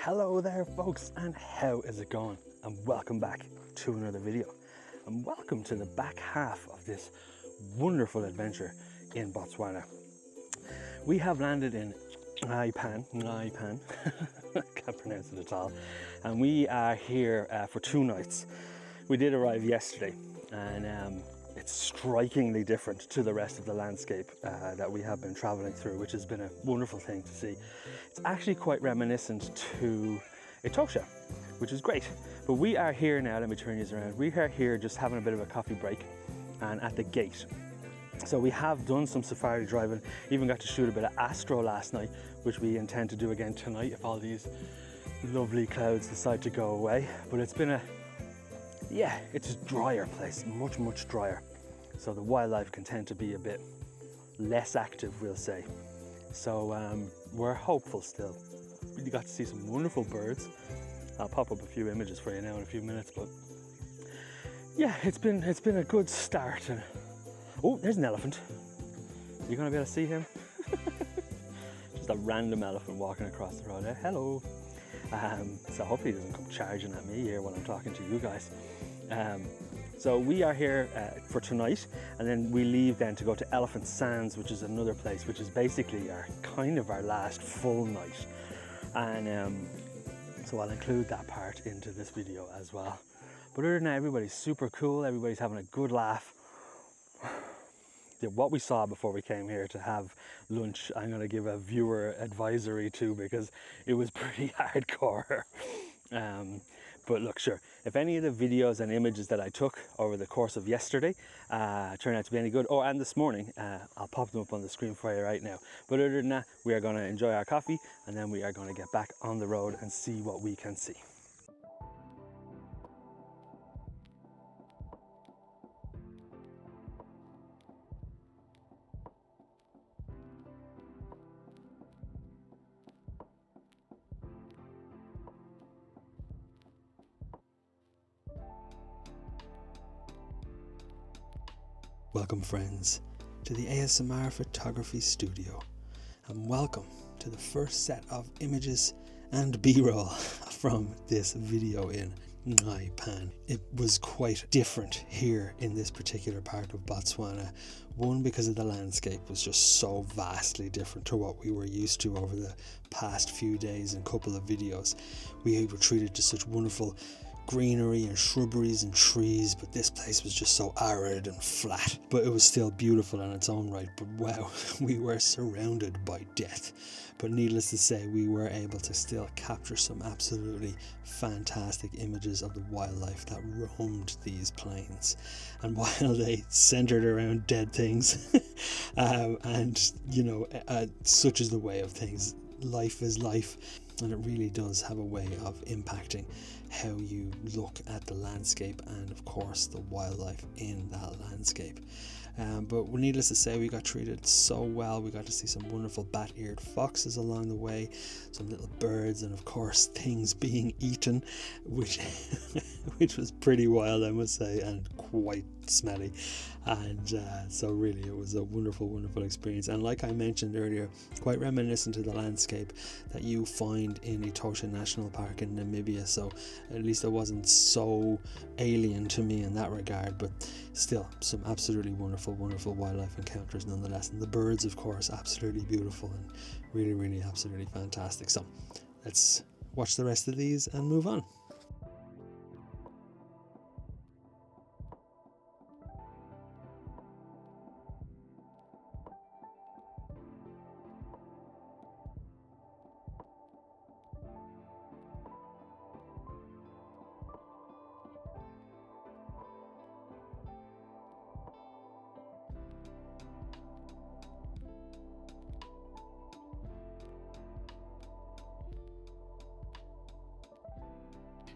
Hello there folks, and how is it going? And welcome back to another video, and welcome to the back half of this wonderful adventure in Botswana. We have landed in Nxai Pan, can't pronounce it at all, and we are here for 2 nights. We did arrive yesterday, and it's strikingly different to the rest of the landscape that we have been traveling through, which has been a wonderful thing to see. It's actually quite reminiscent to Etosha, which is great. But we are here now, let me turn you around. We are here just having a bit of a coffee break and at the gate. So we have done some safari driving, even got to shoot a bit of astro last night, which we intend to do again tonight if all these lovely clouds decide to go away. But it's been it's a drier place, much drier. So the wildlife can tend to be a bit less active, we'll say. So we're hopeful still. We got to see some wonderful birds. I'll pop up a few images for you now in a few minutes, but yeah, it's been a good start. And oh, there's an elephant. You're gonna be able to see him? Just a random elephant walking across the road there. Hello. So hopefully he doesn't come charging at me here while I'm talking to you guys. So we are here for tonight, and then we leave then to go to Elephant Sands, which is another place, which is basically our last full night. And so I'll include that part into this video as well. But other than that, everybody's super cool. Everybody's having a good laugh. What we saw before we came here to have lunch, I'm going to give a viewer advisory to, because it was pretty hardcore. But look, sure, if any of the videos and images that I took over the course of yesterday turn out to be any good, and this morning, I'll pop them up on the screen for you right now. But other than that, we are going to enjoy our coffee, and then we are going to get back on the road and see what we can see. Welcome friends to the ASMR Photography Studio, and welcome to the first set of images and B-roll from this video in Nxai Pan. It was quite different here in this particular part of Botswana. One, because of the landscape was just so vastly different to what we were used to over the past few days and couple of videos. We were treated to such wonderful greenery and shrubberies and trees, but this place was just so arid and flat, but it was still beautiful in its own right. But wow, we were surrounded by death. But needless to say, we were able to still capture some absolutely fantastic images of the wildlife that roamed these plains. And while they centered around dead things and you know, such is the way of things, life is life, and it really does have a way of impacting how you look at the landscape and of course the wildlife in that landscape. But needless to say, we got treated so well. We got to see some wonderful bat-eared foxes along the way, some little birds, and of course things being eaten, which was pretty wild, I must say, and quite smelly. And so really it was a wonderful experience, and like I mentioned earlier, quite reminiscent to the landscape that you find in Etosha National Park in Namibia. So at least it wasn't so alien to me in that regard, but still some absolutely wonderful wildlife encounters nonetheless. And the birds, of course, absolutely beautiful and really absolutely fantastic. So let's watch the rest of these and move on.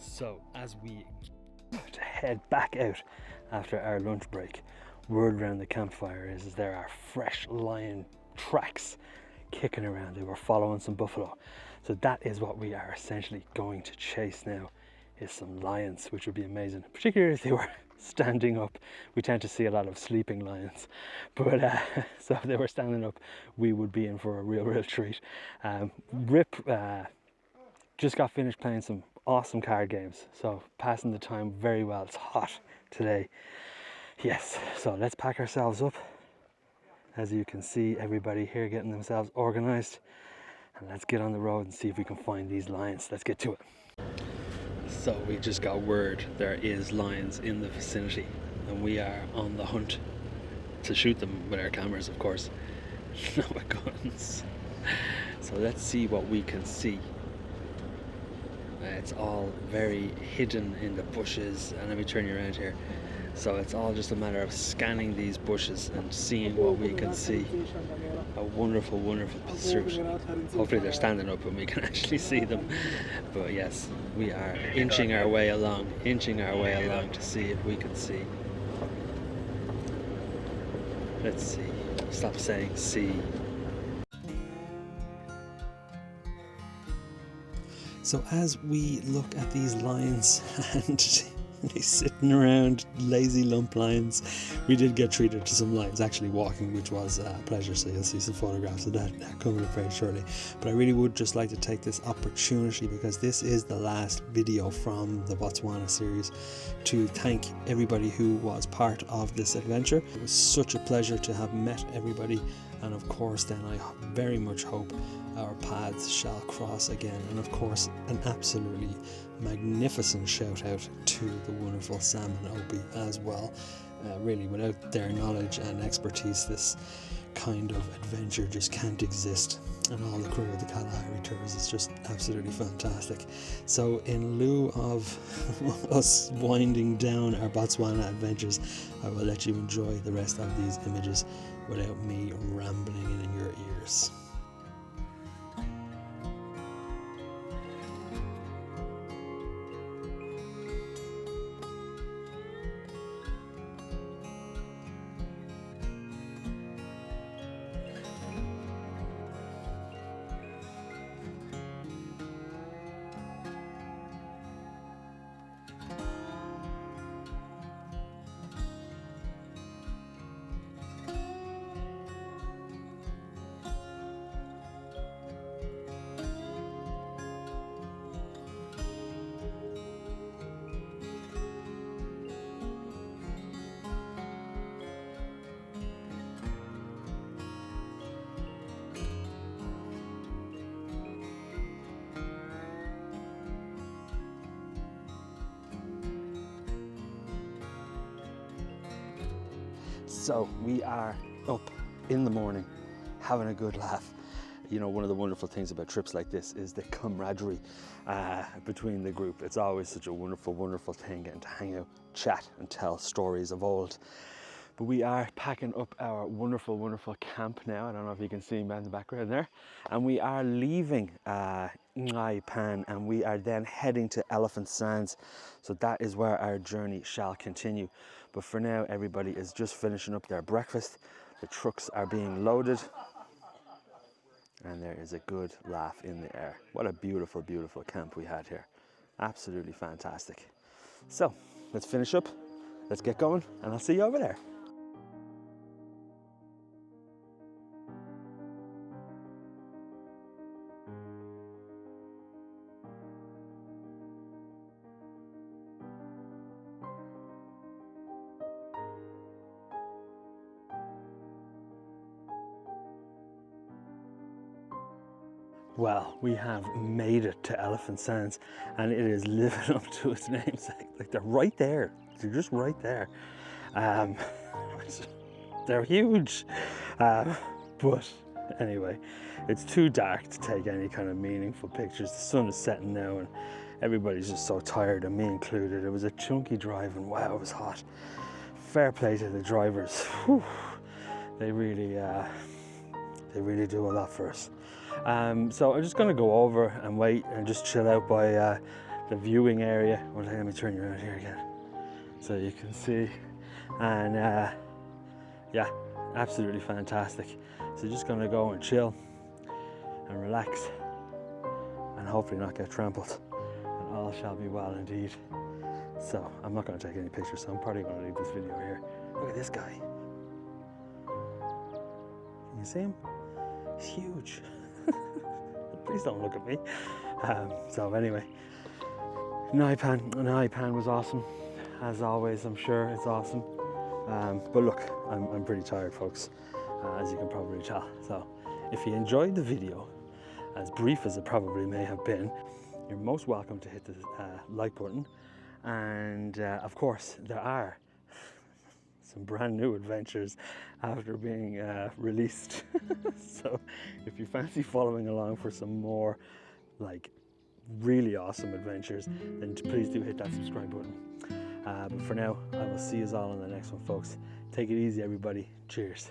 So as we head back out after our lunch break, word around the campfire is there are fresh lion tracks kicking around. They were following some buffalo. So that is what we are essentially going to chase now, is some lions, which would be amazing, particularly if they were standing up. We tend to see a lot of sleeping lions, but so if they were standing up, we would be in for a real treat. Rip just got finished playing some awesome card games, so passing the time very well. It's hot today. Yes, so let's pack ourselves up. As you can see, everybody here getting themselves organized, and let's get on the road and see if we can find these lions. Let's get to it. So we just got word there is lions in the vicinity, and we are on the hunt to shoot them with our cameras, of course, not with guns. So let's see what we can see. It's all very hidden in the bushes, and let me turn you around here. So it's all just a matter of scanning these bushes and seeing what we can see. A wonderful, wonderful pursuit. Hopefully they're standing up and we can actually see them. But yes, we are inching our way along to see if we can see. Let's see. Stop saying see. So as we look at these lions and they're sitting around, lazy lump lions, we did get treated to some lions actually walking, which was a pleasure. So you'll see some photographs of that coming up very shortly. But I really would just like to take this opportunity, because this is the last video from the Botswana series, to thank everybody who was part of this adventure. It was such a pleasure to have met everybody, and of course then I very much hope our paths shall cross again. And of course an absolutely magnificent shout out to the wonderful Sam and Opie as well. Really, without their knowledge and expertise, this kind of adventure just can't exist, and all the crew of the Kalahari Tours is just absolutely fantastic. So in lieu of us winding down our Botswana adventures, I will let you enjoy the rest of these images without me rambling in your ears. So we are up in the morning having a good laugh. You know, one of the wonderful things about trips like this is the camaraderie between the group. It's always such a wonderful, wonderful thing, getting to hang out, chat and tell stories of old. But we are packing up our wonderful, wonderful camp now. I don't know if you can see me in the background there. And we are leaving Nxai Pan, and we are then heading to Elephant Sands. So that is where our journey shall continue. But for now, everybody is just finishing up their breakfast. The trucks are being loaded, and there is a good laugh in the air. What a beautiful, beautiful camp we had here. Absolutely fantastic. So let's finish up, let's get going, and I'll see you over there. Well, we have made it to Elephant Sands, and it is living up to its namesake. Like, they're right there. They're just right there. They're huge. But anyway, it's too dark to take any kind of meaningful pictures. The sun is setting now, and everybody's just so tired, and me included. It was a chunky drive, and wow, it was hot. Fair play to the drivers. Whew. They really do a lot for us. So I'm just going to go over and wait and just chill out by the viewing area. Well, let me turn you around here again so you can see. And yeah, absolutely fantastic. So just going to go and chill and relax and hopefully not get trampled, and all shall be well indeed. So I'm not going to take any pictures, so I'm probably going to leave this video here. Look at this guy. Can you see him? He's huge. Please don't look at me. So anyway, Nxai Pan was awesome, as always. I'm sure it's awesome. But look, I'm pretty tired, folks, as you can probably tell. So if you enjoyed the video, as brief as it probably may have been, you're most welcome to hit the like button. And of course, there are some brand new adventures after being released. So if you fancy following along for some more like really awesome adventures, then please do hit that subscribe button. But for now, I will see you all in the next one, folks. Take it easy, everybody. Cheers.